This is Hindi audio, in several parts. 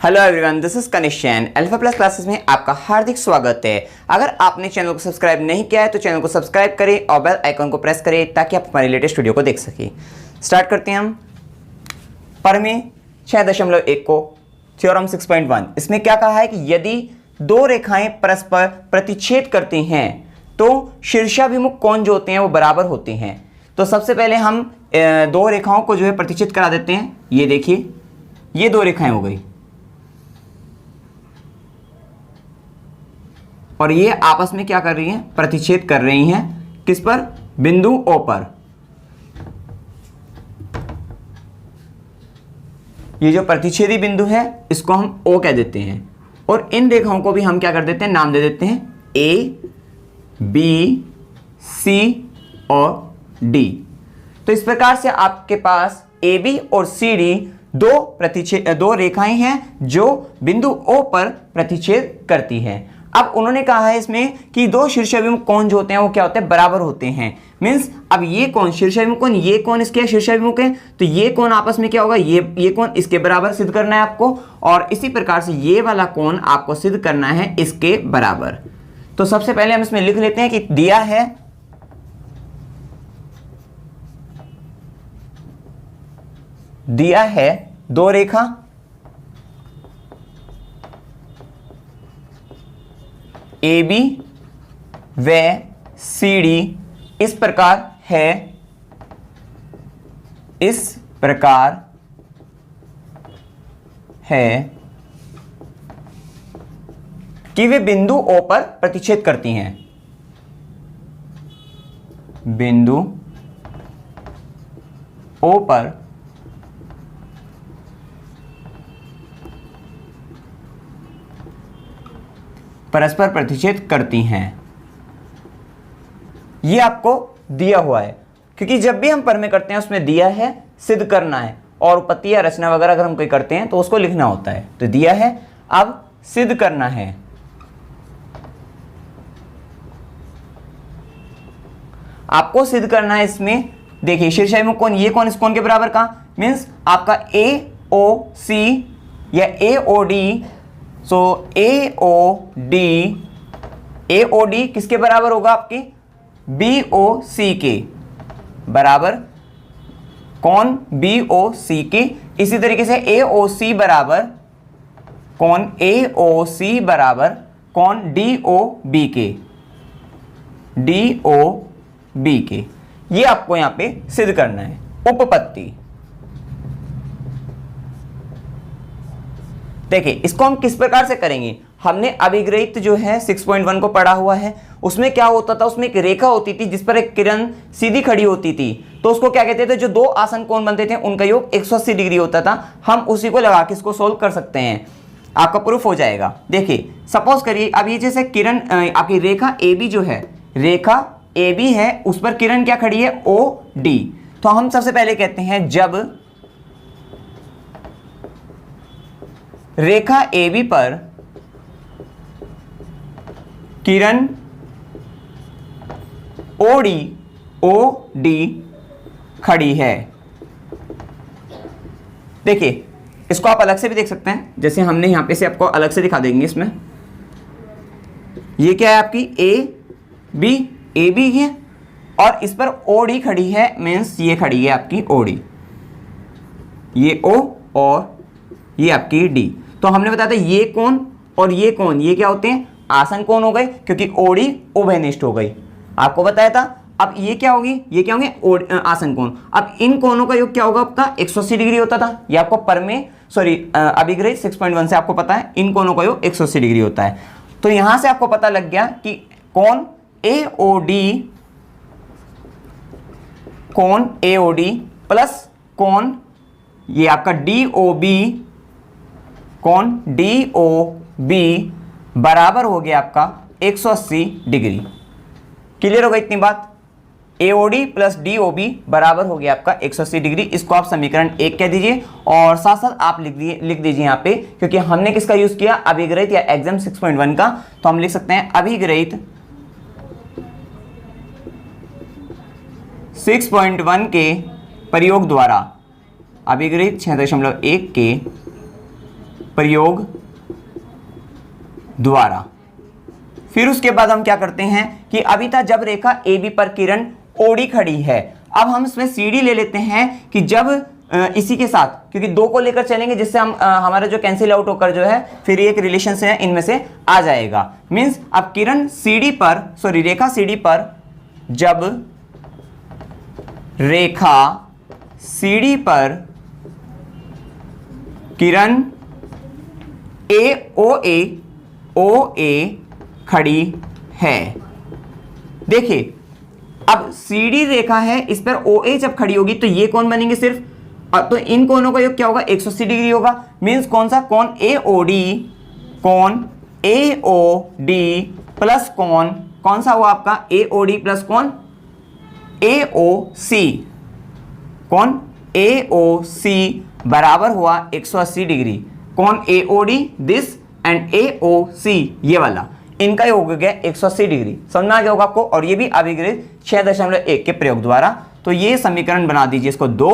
Hello everyone, this is Kanishk Jain. Alpha plus classes में आपका हार्दिक स्वागत है। अगर आपने चैनल को सब्सक्राइब नहीं किया है तो चैनल को सब्सक्राइब करें और बेल आइकन को प्रेस करें ताकि आप हमारे लेटेस्ट वीडियो को देख सकें। स्टार्ट करते हैं हम प्रमेय 6.1 को थ्योरम 6.1। इसमें क्या कहा है कि यदि दो रेखाएं परस्पर प्रतिच्छेद करती हैं तो शीर्षाभिमुख कोण जो होते हैं वो बराबर होते हैं। तो सबसे पहले हम दो रेखाओं को जो है प्रतिच्छेद करा देते हैं। ये देखिए, ये दो रेखाएं हो गई और ये आपस में क्या कर रही हैं, प्रतिच्छेद कर रही हैं। किस पर? बिंदु O पर। ये जो प्रतिच्छेदी बिंदु है इसको हम O कह देते हैं और इन रेखाओं को भी हम क्या कर देते हैं, नाम दे देते हैं A, B, C और D। तो इस प्रकार से आपके पास AB और CD दो रेखाएं हैं जो बिंदु O पर प्रतिच्छेद करती हैं। अब उन्होंने कहा है इसमें कि दो शीर्षाभिमुख कोण जो होते हैं वो क्या होते हैं, बराबर होते हैं। मींस अब ये कोण शीर्षाभिमुख कोण, ये कोण इसके शीर्षाभिमुख है तो ये कोण आपस में क्या होगा, ये कोण इसके बराबर सिद्ध करना है आपको और इसी प्रकार से ये वाला कोण आपको सिद्ध करना है इसके बराबर। तो सबसे पहले हम इसमें लिख लेते हैं कि दिया है दो रेखा AB व CD इस प्रकार है कि वे बिंदु O पर प्रतिच्छेद करती हैं। बिंदु O पर परस्पर प्रतिच्छेद करती हैं। ये आपको दिया हुआ है क्योंकि जब भी हम प्रमेय करते हैं उसमें दिया है, सिद्ध करना है और उत्पत्ति या रचना वगैरह अगर हम कोई करते हैं तो उसको लिखना होता है। तो दिया है, अब सिद्ध करना है। आपको सिद्ध करना है इसमें, देखिए शीर्षाभिमुख कोण, ये कोण इस कोण के बराबर का, मीन्स आपका AOC या AOD। सो AOD किसके बराबर होगा, आपके BOC के बराबर, कौन BOC के। इसी तरीके से AOC बराबर कौन DOB के। ये आपको यहां पे सिद्ध करना है। उपपत्ति देखिए, इसको हम किस प्रकार से करेंगे। हमने अभिग्रहित जो है 6.1 को पढ़ा हुआ है। उसमें क्या होता था, उसमें एक रेखा होती थी जिस पर एक किरण सीधी खड़ी होती थी तो उसको क्या कहते थे, जो दो आसन कोण बनते थे उनका योग 180 डिग्री होता था। हम उसी को लगा के इसको सोल्व कर सकते हैं, आपका प्रूफ हो जाएगा। देखिए सपोज करिए अब ये जैसे किरण आपकी रेखा AB जो है, रेखा AB है, उस पर किरण क्या खड़ी है, OD। तो हम सबसे पहले कहते हैं जब रेखा AB पर किरण OD खड़ी है। देखिए इसको आप अलग से भी देख सकते हैं, जैसे हमने यहां पे से आपको अलग से दिखा देंगे। इसमें ये क्या है, आपकी AB है और इस पर OD खड़ी है, मीन्स ये खड़ी है आपकी OD, ये O और ये आपकी D। तो हमने बताया था ये कोण और ये कोण ये क्या होते हैं, आसन कोण हो गए क्योंकि OD उभयनिष्ठ हो गई, आपको बताया था। अब ये क्या होगी, ये क्या होंगे, आसन कोण। अब इन कोणों का योग क्या होगा आपका, 180 डिग्री होता था। ये आपको अभिग्रहित 6.1 से आपको पता है इन कोणों का योग 180 डिग्री होता है। तो यहां से आपको पता लग गया कि कोण AOD प्लस कोण ये आपका DOB बराबर हो गया आपका 180 डिग्री। क्लियर हो गई इतनी बात। AOD प्लस DOB बराबर हो गया आपका 180 डिग्री। इसको आप समीकरण 1 कह दीजिए और साथ साथ आप लिख दीजिए यहाँ पे, क्योंकि हमने किसका यूज किया, अभिग्रहित या एग्जाम 6.1 का। तो हम लिख सकते हैं अभिग्रहित 6.1 के प्रयोग द्वारा, अभिग्रहित 6.1 के प्रयोग द्वारा। फिर उसके बाद हम क्या करते हैं कि अभी तक जब रेखा AB पर किरण OD खड़ी है, अब हम इसमें CD ले लेते हैं कि जब इसी के साथ, क्योंकि दो को लेकर चलेंगे जिससे हम हमारा जो कैंसिल आउट होकर जो है फिर एक रिलेशन से इनमें से आ जाएगा। मींस अब किरण CD पर, सॉरी रेखा CD पर, जब रेखा CD पर किरण OA खड़ी है। देखिए अब CD रेखा है, इस पर OA जब खड़ी होगी तो ये कौन बनेंगे सिर्फ, तो इन कोणों का योग क्या होगा 180 डिग्री होगा। मींस कौन सा, कोण AOD प्लस कौन सा हुआ आपका AOD प्लस कोण AOC, कोण AOC बराबर हुआ 180 डिग्री। कोण AOD दिस एंड AOC ये वाला, इनका योग हो गया 180 डिग्री। समझ आ गया होगा आपको। और ये भी अभिग्रहित 6.1 के प्रयोग द्वारा। तो ये समीकरण बना दीजिए इसको 2,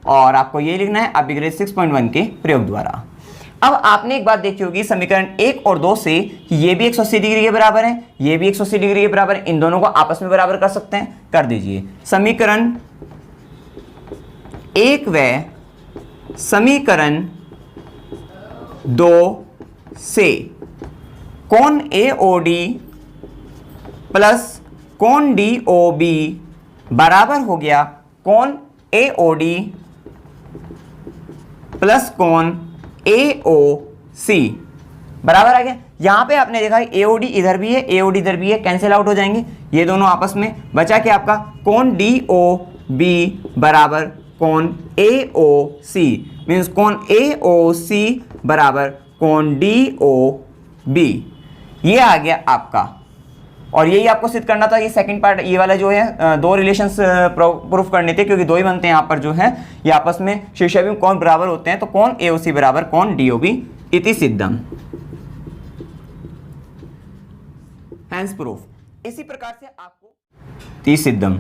और आपको ये लिखना है अभिग्रहित 6.1 के प्रयोग द्वारा। अब आपने एक बात देखी होगी समीकरण 1 और 2 से कि ये भी 180 डिग्री के बराबर है, ये भी 180 डिग्री के बराबर है, इन दोनों को आपस में बराबर कर सकते हैं, कर दीजिए। समीकरण 1 व समीकरण 2 से कोण AOD प्लस कोण DOB बराबर हो गया कोण AOD प्लस कोण AOC बराबर आ गया। यहां पे आपने देखा AOD इधर भी है, AOD इधर भी है, कैंसिल आउट हो जाएंगे ये दोनों आपस में। बचा के आपका कोण DOB बराबर कोण AOC, मींस कोण AOC बराबर कोण DOB, ये आ गया आपका। और यही आपको सिद्ध करना था, ये सेकंड पार्ट ये वाला जो है दो रिलेशंस प्रूफ करने थे, क्योंकि दो ही बनते हैं यहाँ पर जो है ये आपस में शीर्षक में कौन बराबर होते हैं, तो कौन AOC बराबर कौन DOB इति सिद्धम, हैंस प्रूफ। इसी प्रकार से आपको इति सिद्धम।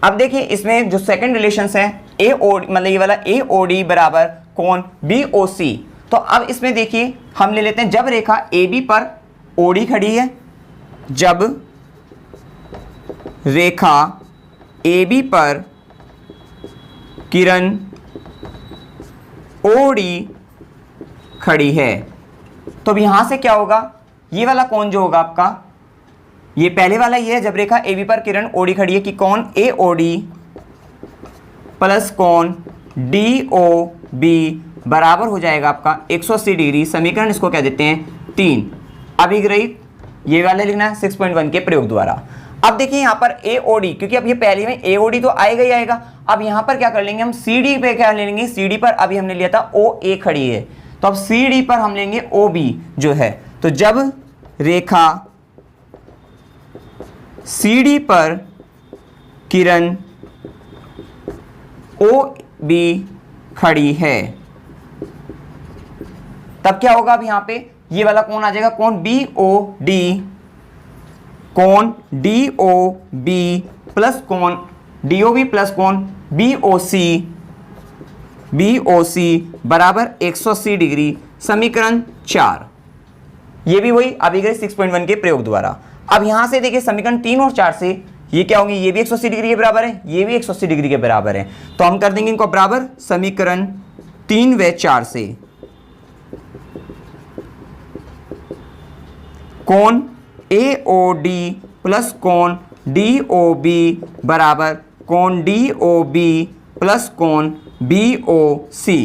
अब देखिए इसमें जो सेकंड रिलेशंस है AOD, मतलब ये वाला AOD बराबर कौन BOC। तो अब इसमें देखिए हम ले लेते हैं जब रेखा AB पर OD खड़ी है, जब रेखा AB पर किरण OD खड़ी है, तो अब यहां से क्या होगा, ये वाला कोण जो होगा आपका, ये पहले वाला ये है जब रेखा AB पर किरण OD खड़ी है कि कोण AOD प्लस कोण DOB बराबर हो जाएगा आपका 180 डिग्री। समीकरण इसको कह देते हैं 3, अभिग्रहित ये वाले लिखना है 6.1 के प्रयोग द्वारा। अब देखिए यहाँ पर AOD, क्योंकि अब ये पहले में AOD तो आएगा ही आएगा। अब यहाँ पर क्या कर लेंगे हम, CD पे क्या ले लेंगे, CD पर अभी हमने लिया था OA खड़ी है, तो अब CD पर हम लेंगे OB जो है। तो जब रेखा CD पर किरण OB खड़ी है, तब क्या होगा, अब यहाँ पे ये वाला कोण आ जाएगा कोण BOD, कोण DOB प्लस कोण DOB प्लस कोण BOC बराबर 180 डिग्री। समीकरण 4, ये भी वही अभिग्रहित 6.1 के प्रयोग द्वारा। अब यहां से देखिए समीकरण 3 और 4 से ये क्या होंगे, ये भी 180 डिग्री के बराबर है, ये भी 180 डिग्री के बराबर है, तो हम कर देंगे इनको बराबर। समीकरण 3 व 4 से कोण AOD प्लस कोण DOB बराबर कोण DOB प्लस कोण BOC।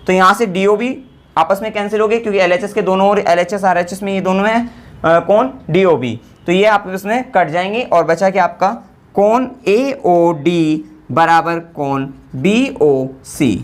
तो यहां से DOB आपस में कैंसिल हो गए, क्योंकि LHS के दोनों और LHS RHS में ये दोनों है कोण DOB, तो ये आपस में कट जाएंगे और बचा कि आपका कोण AOD बराबर कोण BOC,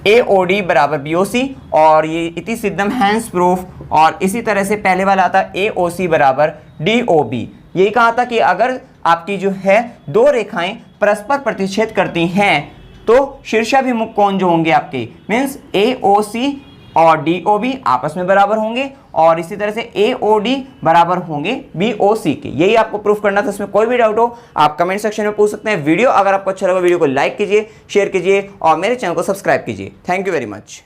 AOD बराबर BOC, और ये इति सिद्धम हैंस प्रूफ। और इसी तरह से पहले वाला आता AOC बराबर DOB। यही कहा था कि अगर आपकी जो है दो रेखाएं परस्पर प्रतिच्छेद करती हैं तो शीर्षाभिमुख कोण जो होंगे आपके मीन्स AOC और DOB आपस में बराबर होंगे, और इसी तरह से AOD बराबर होंगे BOC के। यही आपको प्रूफ करना था। इसमें कोई भी डाउट हो आप कमेंट सेक्शन में पूछ सकते हैं। वीडियो अगर आपको अच्छा लगा वीडियो को लाइक कीजिए, शेयर कीजिए और मेरे चैनल को सब्सक्राइब कीजिए। Thank you very much.